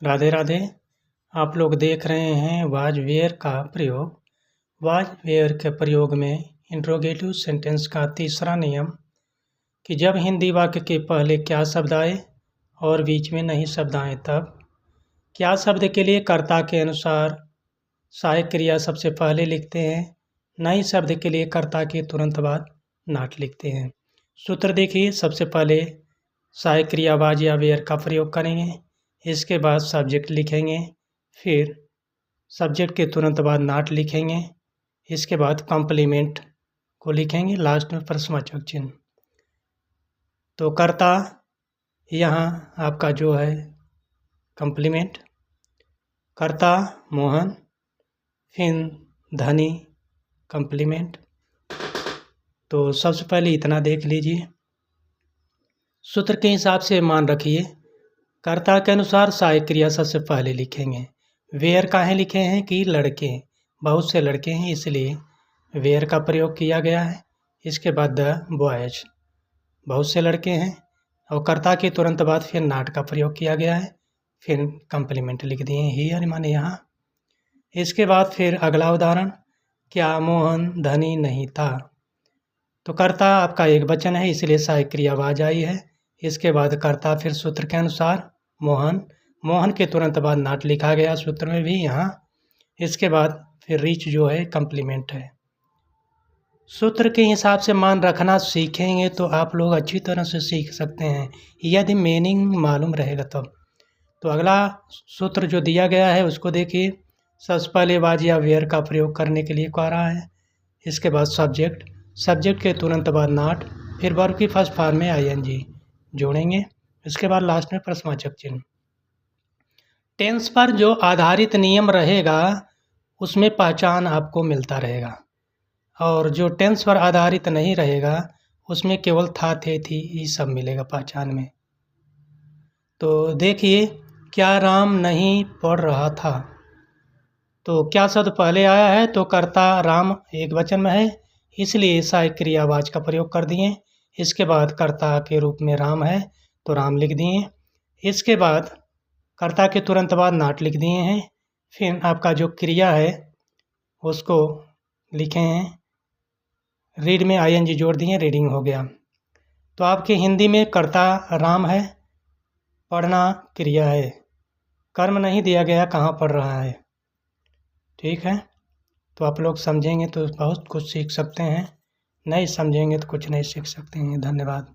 राधे राधे। आप लोग देख रहे हैं वाज वेयर का प्रयोग। वाज वेयर के प्रयोग में इंट्रोगेटिव सेंटेंस का तीसरा नियम कि जब हिंदी वाक्य के पहले क्या शब्द आए और बीच में नहीं शब्द आए तब क्या शब्द के लिए कर्ता के अनुसार सहायक क्रिया सबसे पहले लिखते हैं, नई शब्द के लिए कर्ता के तुरंत बाद नॉट लिखते हैं। सूत्र देखिए, सबसे पहले सहायक क्रिया वाज या वेयर का प्रयोग करेंगे, इसके बाद सब्जेक्ट लिखेंगे, फिर सब्जेक्ट के तुरंत बाद नॉट लिखेंगे, इसके बाद कॉम्प्लीमेंट को लिखेंगे, लास्ट में प्रश्नवाचक चिन्ह। तो कर्ता यहाँ आपका जो है कॉम्प्लीमेंट, कर्ता मोहन, फिर धनी कॉम्प्लीमेंट। तो सबसे पहले इतना देख लीजिए। सूत्र के हिसाब से मान रखिए, कर्ता के अनुसार सहायक क्रिया सबसे पहले लिखेंगे। वेयर काहे लिखे हैं कि लड़के, बहुत से लड़के हैं इसलिए वेयर का प्रयोग किया गया है। इसके बाद द बॉयज, बहुत से लड़के हैं, और कर्ता के तुरंत बाद फिर नॉट का प्रयोग किया गया है, फिर कॉम्प्लीमेंट लिख दिए हियर माने यहाँ। इसके बाद फिर अगला उदाहरण, क्या मोहन धनी नहीं था। तो कर्ता आपका एक वचन है इसलिए सहायक क्रिया वाज आई है। इसके बाद कर्ता फिर सूत्र के अनुसार मोहन, मोहन के तुरंत बाद नॉट लिखा गया सूत्र में भी यहाँ। इसके बाद फिर रिच जो है कॉम्प्लीमेंट है। सूत्र के हिसाब से मान रखना सीखेंगे तो आप लोग अच्छी तरह से सीख सकते हैं, यदि मीनिंग मालूम रहेगा तब। तो अगला सूत्र जो दिया गया है उसको देखिए। सबसे पहले वाज या वेयर का प्रयोग करने के लिए कह रहा है। इसके बाद सब्जेक्ट, सब्जेक्ट के तुरंत बाद नॉट, फिर वर्ब की फर्स्ट फॉर्म में आईएनजी जोड़ेंगे। इसके बाद लास्ट में प्रश्नवाचक चिन्ह। टेंस पर जो आधारित नियम रहेगा उसमें पहचान आपको मिलता रहेगा, और जो टेंस पर आधारित नहीं रहेगा उसमें केवल था, थे, थी ये सब मिलेगा पहचान में। तो देखिए, क्या राम नहीं पढ़ रहा था। तो क्या शब्द पहले आया है, तो कर्ता राम एक वचन में है इसलिए सहायक क्रिया वाज का प्रयोग कर दिए। इसके बाद कर्ता के रूप में राम है तो राम लिख दिए। इसके बाद कर्ता के तुरंत बाद नॉट लिख दिए हैं। फिर आपका जो क्रिया है उसको लिखे हैं, रीड में आईएनजी जोड़ दिए, रीडिंग हो गया। तो आपके हिंदी में कर्ता राम है, पढ़ना क्रिया है, कर्म नहीं दिया गया कहाँ पढ़ रहा है। ठीक है, तो आप लोग समझेंगे तो बहुत कुछ सीख सकते हैं, नहीं समझेंगे तो कुछ नहीं सीख सकते हैं। धन्यवाद।